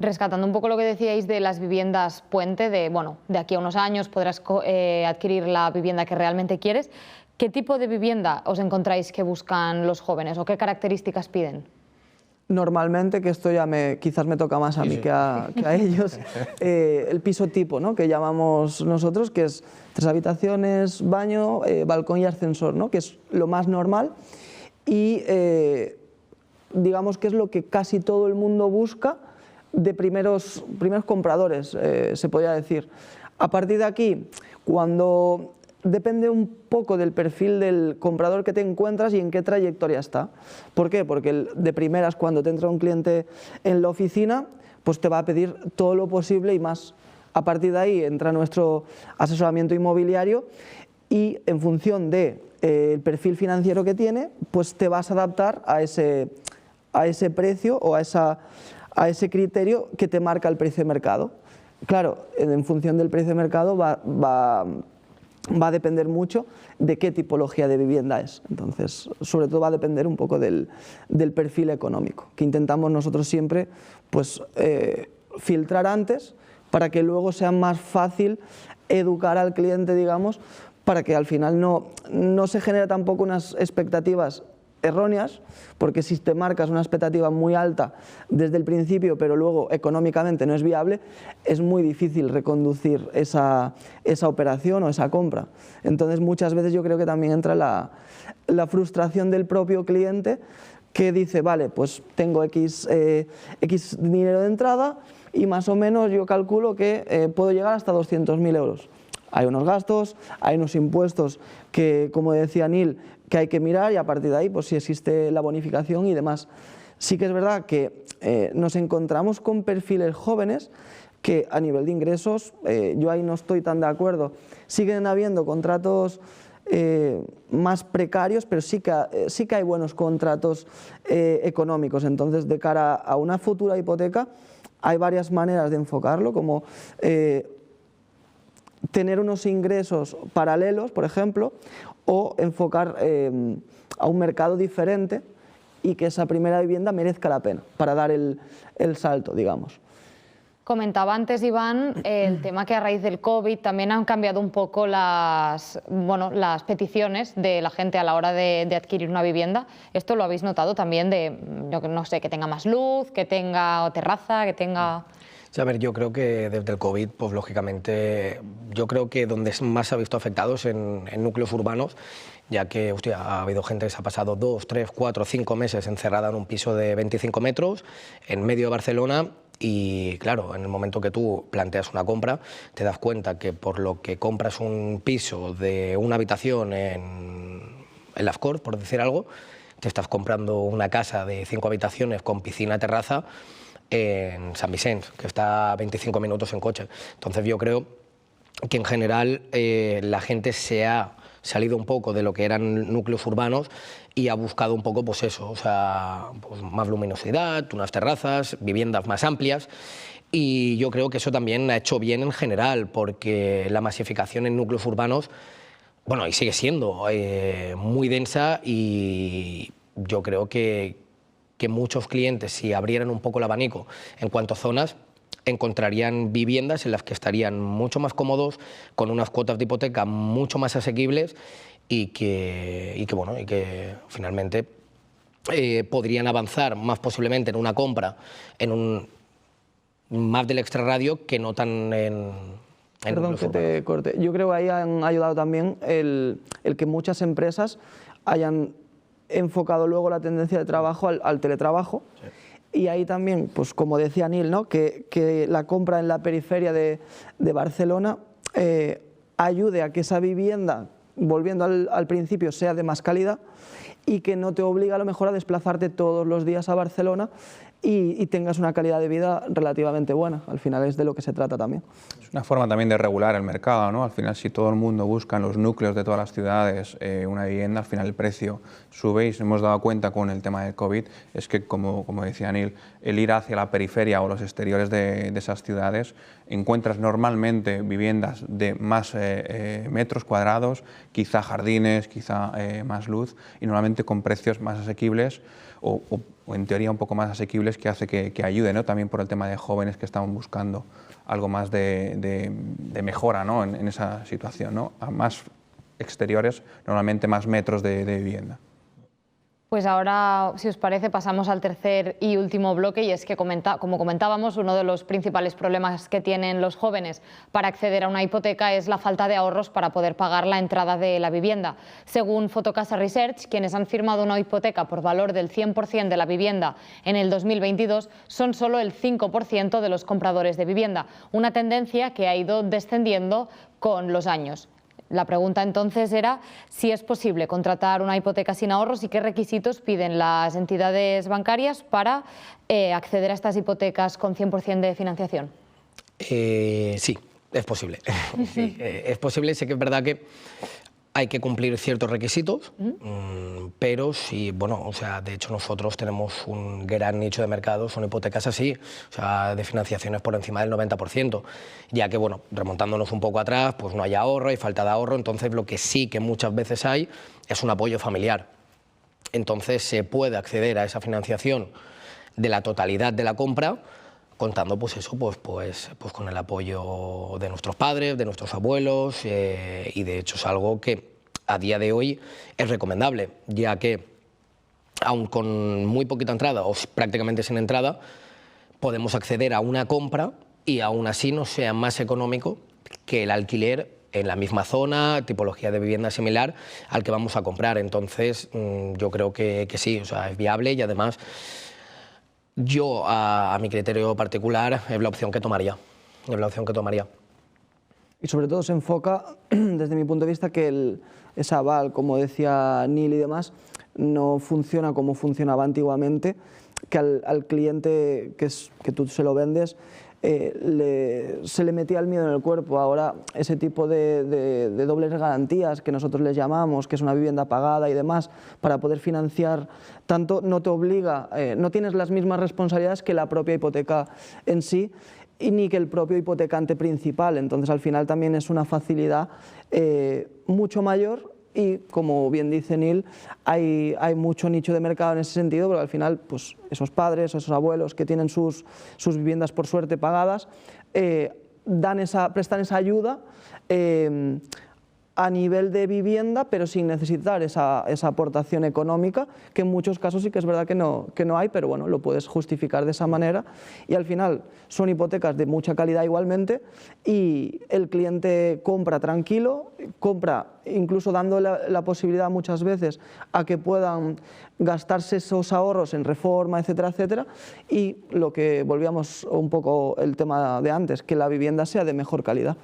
rescatando un poco lo que decíais de las viviendas puente, de aquí a unos años podrás adquirir la vivienda que realmente quieres. ¿Qué tipo de vivienda os encontráis que buscan los jóvenes o qué características piden? Normalmente, que esto ya quizás me toca más a mí que a ellos, el piso tipo, ¿no?, que llamamos nosotros, que es 3 habitaciones, baño, balcón y ascensor, ¿no?, que es lo más normal y digamos que es lo que casi todo el mundo busca de primeros compradores, se podría decir. A partir de aquí, depende un poco del perfil del comprador que te encuentras y en qué trayectoria está. ¿Por qué? Porque de primeras, cuando te entra un cliente en la oficina, pues te va a pedir todo lo posible y más. A partir de ahí entra nuestro asesoramiento inmobiliario y en función del perfil financiero que tiene, pues te vas a adaptar a ese precio o a ese criterio que te marca el precio de mercado. Claro, en función del precio de mercado va a depender mucho de qué tipología de vivienda es. Entonces, sobre todo va a depender un poco del perfil económico, que intentamos nosotros siempre pues, filtrar antes para que luego sea más fácil educar al cliente, digamos, para que al final no se genere tampoco unas expectativas erróneas, porque si te marcas una expectativa muy alta desde el principio, pero luego económicamente no es viable, es muy difícil reconducir esa operación o esa compra. Entonces muchas veces yo creo que también entra la frustración del propio cliente, que dice, vale, pues tengo X dinero de entrada y más o menos yo calculo que puedo llegar hasta 200.000 euros. Hay unos gastos, hay unos impuestos que, como decía Neil, que hay que mirar y a partir de ahí, pues si existe la bonificación y demás. Sí que es verdad que nos encontramos con perfiles jóvenes que a nivel de ingresos, yo ahí no estoy tan de acuerdo. Siguen habiendo contratos más precarios, pero sí que hay buenos contratos económicos. Entonces, de cara a una futura hipoteca, hay varias maneras de enfocarlo, como tener unos ingresos paralelos, por ejemplo, o enfocar a un mercado diferente y que esa primera vivienda merezca la pena para dar el salto, digamos. Comentaba antes, Iván, el tema que a raíz del COVID también han cambiado un poco las peticiones de la gente a la hora de adquirir una vivienda. ¿Esto lo habéis notado también yo no sé, que tenga más luz, que tenga terraza, que tenga...? Sí, a ver, yo creo que desde el COVID, pues lógicamente, yo creo que donde más se ha visto afectados en núcleos urbanos, ya que hostia, ha habido gente que se ha pasado 2, 3, 4, 5 meses encerrada en un piso de 25 metros en medio de Barcelona. Y claro, en el momento que tú planteas una compra, te das cuenta que por lo que compras un piso de una habitación en Las Corts, por decir algo, te estás comprando una casa de 5 habitaciones con piscina, terraza, en Sant Vicenç, que está a 25 minutos en coche. Entonces yo creo que en general la gente se ha salido un poco de lo que eran núcleos urbanos y ha buscado un poco pues eso, o sea, pues más luminosidad, unas terrazas, viviendas más amplias. Y yo creo que eso también ha hecho bien en general, porque la masificación en núcleos urbanos, bueno, y sigue siendo muy densa, y yo creo que muchos clientes, si abrieran un poco el abanico en cuanto a zonas, encontrarían viviendas en las que estarían mucho más cómodos, con unas cuotas de hipoteca mucho más asequibles y que finalmente podrían avanzar más posiblemente en una compra más del extrarradio que no tan en Perdón que te corte. Yo creo que ahí han ayudado también el que muchas empresas hayan enfocado luego la tendencia de trabajo al teletrabajo. Sí. Y ahí también, pues como decía Neil, ¿no?, que la compra en la periferia de Barcelona ayude a que esa vivienda, volviendo al principio, sea de más calidad y que no te obliga a lo mejor a desplazarte todos los días a Barcelona y tengas una calidad de vida relativamente buena. Al final es de lo que se trata también. Es una forma también de regular el mercado, ¿no? Al final, si todo el mundo busca en los núcleos de todas las ciudades una vivienda, al final el precio sube, y nos hemos dado cuenta con el tema del COVID, es que, como decía Neil, el ir hacia la periferia o los exteriores de esas ciudades, encuentras normalmente viviendas de más metros cuadrados, quizá jardines, quizá más luz, y normalmente con precios más asequibles, o en teoría un poco más asequibles, que hace que ayude, ¿no? También por el tema de jóvenes que están buscando algo más de mejora, ¿no? en esa situación, ¿no? A más exteriores, normalmente más metros de vivienda. Pues ahora, si os parece, pasamos al tercer y último bloque, y es que, como comentábamos, uno de los principales problemas que tienen los jóvenes para acceder a una hipoteca es la falta de ahorros para poder pagar la entrada de la vivienda. Según Fotocasa Research, quienes han firmado una hipoteca por valor del 100% de la vivienda en el 2022 son solo el 5% de los compradores de vivienda, una tendencia que ha ido descendiendo con los años. La pregunta entonces era si es posible contratar una hipoteca sin ahorros y qué requisitos piden las entidades bancarias para acceder a estas hipotecas con 100% de financiación. Sí, es posible. Sí, es posible. Sé que es verdad que hay que cumplir ciertos requisitos, pero sí, bueno, o sea, de hecho nosotros tenemos un gran nicho de mercado, son hipotecas así, o sea, de financiaciones por encima del 90%, ya que, bueno, remontándonos un poco atrás, pues no hay ahorro, hay falta de ahorro, entonces lo que sí que muchas veces hay es un apoyo familiar. Entonces se puede acceder a esa financiación de la totalidad de la compra, contando pues eso, pues con el apoyo de nuestros padres, de nuestros abuelos, y de hecho es algo que a día de hoy es recomendable, ya que aun con muy poquita entrada o prácticamente sin entrada, podemos acceder a una compra y aún así no sea más económico que el alquiler en la misma zona, tipología de vivienda similar al que vamos a comprar. Entonces yo creo que sí, o sea, es viable, y además yo, a mi criterio particular, es la opción que tomaría. Es la opción que tomaría. Y sobre todo se enfoca, desde mi punto de vista, que ese aval, como decía Neil y demás, no funciona como funcionaba antiguamente, que al cliente que tú se lo vendes se le metía el miedo en el cuerpo. Ahora ese tipo de dobles garantías que nosotros les llamamos, que es una vivienda pagada y demás, para poder financiar tanto, no te obliga, no tienes las mismas responsabilidades que la propia hipoteca en sí, y ni que el propio hipotecante principal. Entonces al final también es una facilidad mucho mayor. Y como bien dice Neil, hay mucho nicho de mercado en ese sentido, pero al final pues, esos padres, esos abuelos que tienen sus viviendas por suerte pagadas, prestan esa ayuda a nivel de vivienda, pero sin necesitar esa aportación económica, que en muchos casos sí que es verdad que no hay, pero bueno, lo puedes justificar de esa manera, y al final son hipotecas de mucha calidad igualmente, y el cliente compra tranquilo, compra incluso dando la posibilidad muchas veces a que puedan gastarse esos ahorros en reforma, etcétera, etcétera, y lo que volvíamos un poco el tema de antes, que la vivienda sea de mejor calidad.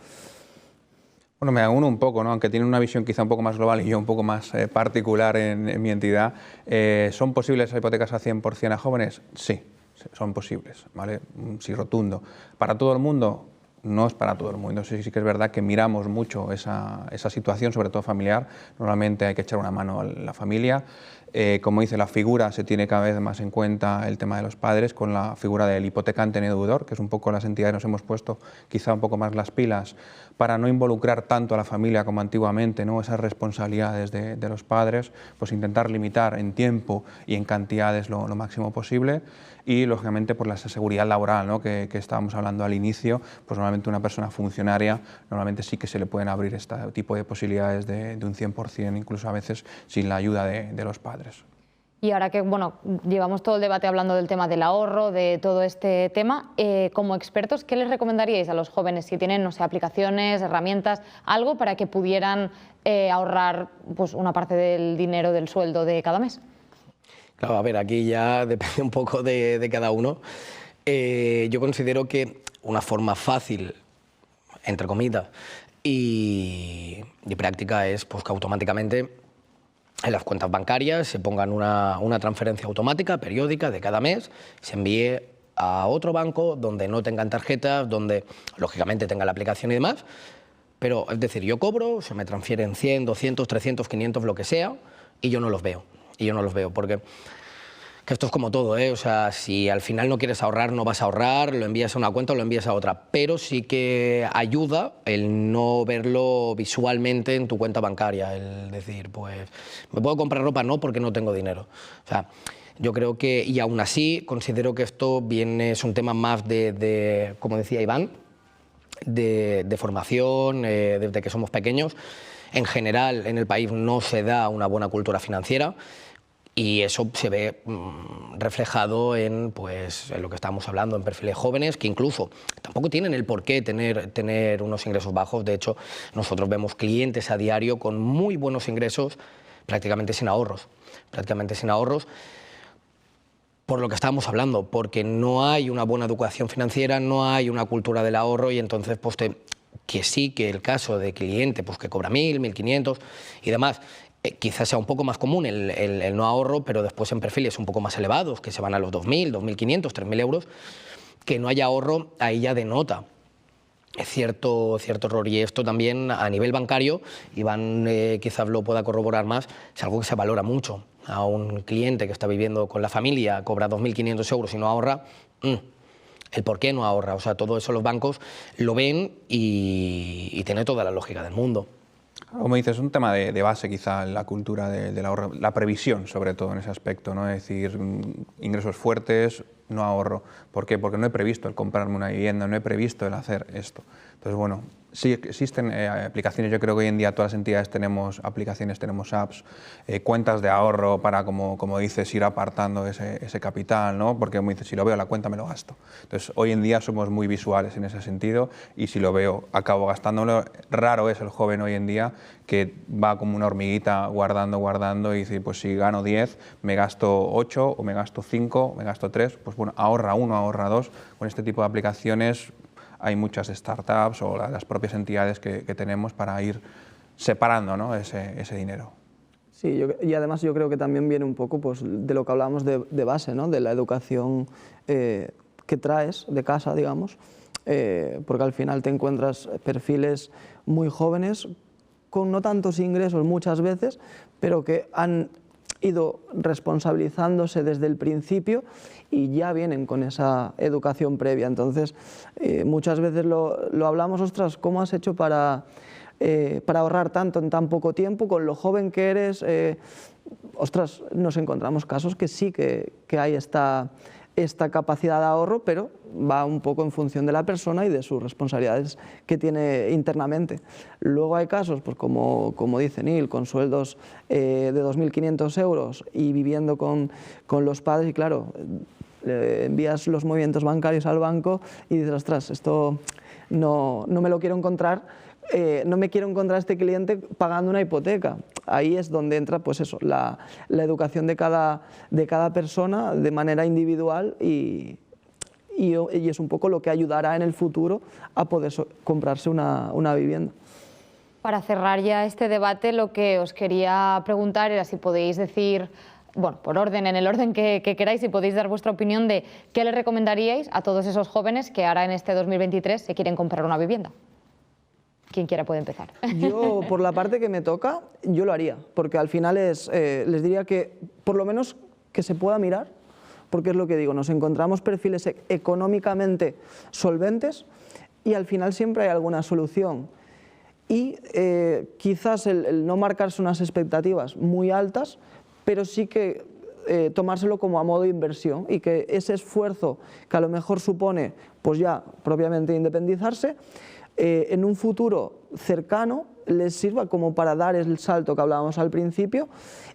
Bueno, me uno un poco, ¿no? Aunque tienen una visión quizá un poco más global y yo un poco más particular en mi entidad. ¿Son posibles las hipotecas a 100% a jóvenes? Sí, son posibles, ¿vale? Sí, rotundo. ¿Para todo el mundo? No es para todo el mundo. Sí que es verdad que miramos mucho esa situación, sobre todo familiar. Normalmente hay que echar una mano a la familia. Como dice, la figura se tiene cada vez más en cuenta el tema de los padres, con la figura del hipotecante en deudor, que es un poco las entidades nos hemos puesto quizá un poco más las pilas para no involucrar tanto a la familia como antiguamente, ¿no? Esas responsabilidades de los padres, pues intentar limitar en tiempo y en cantidades lo máximo posible. Y lógicamente por la seguridad laboral, ¿no? que estábamos hablando al inicio, pues normalmente una persona funcionaria, normalmente sí que se le pueden abrir este tipo de posibilidades de un 100%, incluso a veces sin la ayuda de los padres. Y ahora que bueno, llevamos todo el debate hablando del tema del ahorro, de todo este tema, como expertos, ¿qué les recomendaríais a los jóvenes si tienen, no sé, aplicaciones, herramientas, algo para que pudieran ahorrar pues, una parte del dinero del sueldo de cada mes? Claro, a ver, aquí ya depende un poco de cada uno. Yo considero que una forma fácil, entre comillas, y práctica es pues, que automáticamente en las cuentas bancarias se pongan una transferencia automática periódica de cada mes, se envíe a otro banco donde no tengan tarjetas, donde lógicamente tenga la aplicación y demás, pero es decir, yo cobro, se me transfieren 100, 200, 300, 500, lo que sea, y yo no los veo. Y yo no los veo, porque que esto es como todo, ¿eh? O sea, si al final no quieres ahorrar, no vas a ahorrar, lo envías a una cuenta o lo envías a otra, pero sí que ayuda el no verlo visualmente en tu cuenta bancaria, el decir, pues, ¿me puedo comprar ropa? No, porque no tengo dinero. O sea, Yo creo que, y aún así, considero que esto es un tema más como decía Iván, de formación, desde que somos pequeños. En general, en el país no se da una buena cultura financiera y eso se ve reflejado en lo que estábamos hablando, en perfiles jóvenes que incluso tampoco tienen el por qué tener unos ingresos bajos. De hecho, nosotros vemos clientes a diario con muy buenos ingresos, prácticamente sin ahorros. Por lo que estábamos hablando, porque no hay una buena educación financiera, no hay una cultura del ahorro y entonces que sí que el caso de cliente que cobra 1.000, 1.500 y demás, quizás sea un poco más común el no ahorro, pero después en perfiles un poco más elevados, que se van a los 2.000, 2.500, 3.000 euros, que no haya ahorro, ahí ya denota cierto error. Y esto también a nivel bancario, Iván quizás lo pueda corroborar más, es algo que se valora mucho. A un cliente que está viviendo con la familia, cobra 2.500 euros y no ahorra, el por qué no ahorra. O sea, todo eso los bancos lo ven y tiene toda la lógica del mundo. Como dices, es un tema de base quizá en la cultura del ahorro, la previsión sobre todo en ese aspecto, ¿no? Es decir, ingresos fuertes, no ahorro. ¿Por qué? Porque no he previsto el comprarme una vivienda, no he previsto el hacer esto. Entonces, bueno, sí existen aplicaciones. Yo creo que hoy en día todas las entidades tenemos aplicaciones, tenemos apps, cuentas de ahorro para, como dices, ir apartando ese capital, ¿no? Porque como dices, si lo veo en la cuenta me lo gasto. Entonces, hoy en día somos muy visuales en ese sentido y si lo veo acabo gastándolo. Raro es el joven hoy en día que va como una hormiguita guardando y dice, pues si gano 10, me gasto 8 o me gasto 5, me gasto 3, pues bueno, ahorra 1, ahorra 2. Con este tipo de aplicaciones hay muchas startups o las propias entidades que tenemos para ir separando, ¿no? ese dinero. Sí, y además yo creo que también viene un poco de lo que hablábamos de base, ¿no? De la educación que traes de casa, digamos, porque al final te encuentras perfiles muy jóvenes con no tantos ingresos muchas veces, pero que han ido responsabilizándose desde el principio y ya vienen con esa educación previa. Entonces, muchas veces lo hablamos, ostras, ¿cómo has hecho para ahorrar tanto en tan poco tiempo? Con lo joven que eres, ostras, nos encontramos casos que sí que hay esta capacidad de ahorro, pero va un poco en función de la persona y de sus responsabilidades que tiene internamente. Luego hay casos, pues como dice Neil, con sueldos de 2.500 euros y viviendo con los padres y claro, envías los movimientos bancarios al banco y dices, ostras, esto no me lo quiero encontrar, no me quiero encontrar este cliente pagando una hipoteca. Ahí es donde entra pues eso, la educación de cada persona de manera individual y es un poco lo que ayudará en el futuro a poder comprarse una vivienda. Para cerrar ya este debate, lo que os quería preguntar era si podéis decir, bueno, en el orden que queráis, si podéis dar vuestra opinión de qué le recomendaríais a todos esos jóvenes que ahora en este 2023 se quieren comprar una vivienda. Quien quiera puede empezar. Yo, por la parte que me toca, yo lo haría, porque al final les diría que por lo menos que se pueda mirar, porque es lo que digo, nos encontramos perfiles económicamente solventes y al final siempre hay alguna solución. Y quizás el no marcarse unas expectativas muy altas, pero sí que tomárselo como a modo de inversión y que ese esfuerzo que a lo mejor supone pues ya propiamente independizarse, en un futuro cercano les sirva como para dar el salto que hablábamos al principio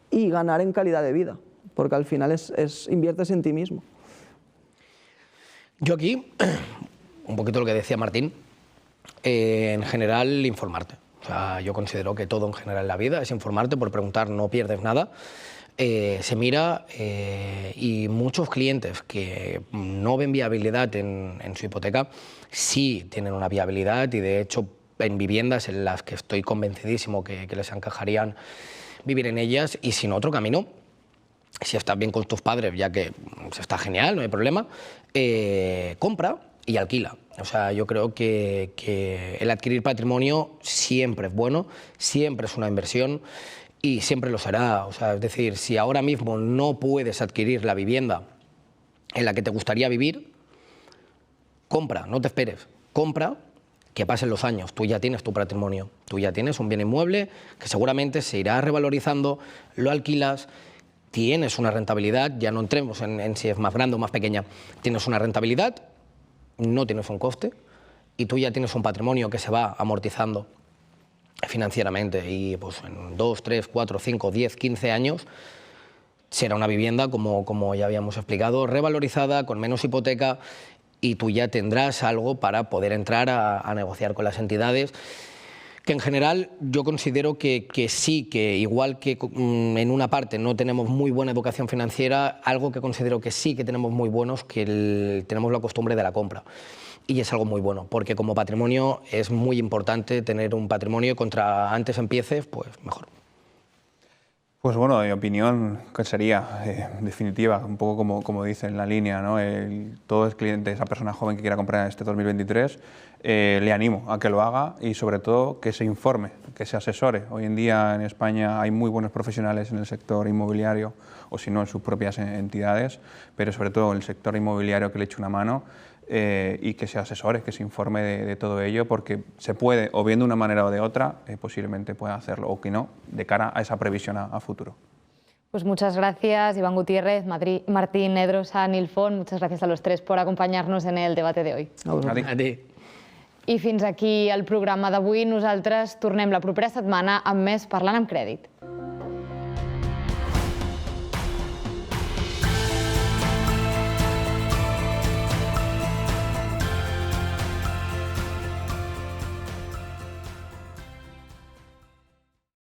y ganar en calidad de vida, porque al final inviertes en ti mismo. Yo aquí, un poquito lo que decía Martín, en general informarte. O sea, yo considero que todo en general en la vida es informarte, por preguntar no pierdes nada. Se mira y muchos clientes que no ven viabilidad en su hipoteca sí tienen una viabilidad y de hecho en viviendas en las que estoy convencidísimo que les encajarían vivir en ellas y sin otro camino. Si estás bien con tus padres, ya que está genial, no hay problema, compra y alquila. O sea, yo creo que el adquirir patrimonio siempre es bueno, siempre es una inversión y siempre lo será. O sea, es decir, si ahora mismo no puedes adquirir la vivienda en la que te gustaría vivir, compra, no te esperes, compra, que pasen los años, tú ya tienes tu patrimonio, tú ya tienes un bien inmueble que seguramente se irá revalorizando, lo alquilas tienes una rentabilidad, ya no entremos en si es más grande o más pequeña, tienes una rentabilidad, no tienes un coste y tú ya tienes un patrimonio que se va amortizando financieramente y pues en 2, 3, 4, 5, 10, 15 años será una vivienda, como ya habíamos explicado, revalorizada, con menos hipoteca y tú ya tendrás algo para poder entrar a negociar con las entidades, que en general yo considero que sí, que igual que en una parte no tenemos muy buena educación financiera, algo que considero que sí que tenemos muy buenos, que tenemos la costumbre de la compra. Y es algo muy bueno, porque como patrimonio es muy importante tener un patrimonio, contra antes empieces, pues mejor. Pues bueno, mi opinión sería definitiva, un poco como dice en la línea, ¿no? Todo el cliente, esa persona joven que quiera comprar este 2023, le animo a que lo haga y sobre todo que se informe, que se asesore. Hoy en día en España hay muy buenos profesionales en el sector inmobiliario o si no en sus propias entidades, pero sobre todo en el sector inmobiliario que le eche una mano. Y que se asesore, que se informe de todo ello, porque se puede, o bien de una manera o de otra, posiblemente pueda hacerlo, o que no, de cara a esa previsión a futuro. Pues muchas gracias, Iván Gutiérrez, Martín Nedrosa, Nil Font, muchas gracias a los tres por acompanyar-nos en el debate de hoy. A ti. I fins aquí el programa d'avui. Nosaltres tornem la propera setmana amb més Parlant amb Crèdit.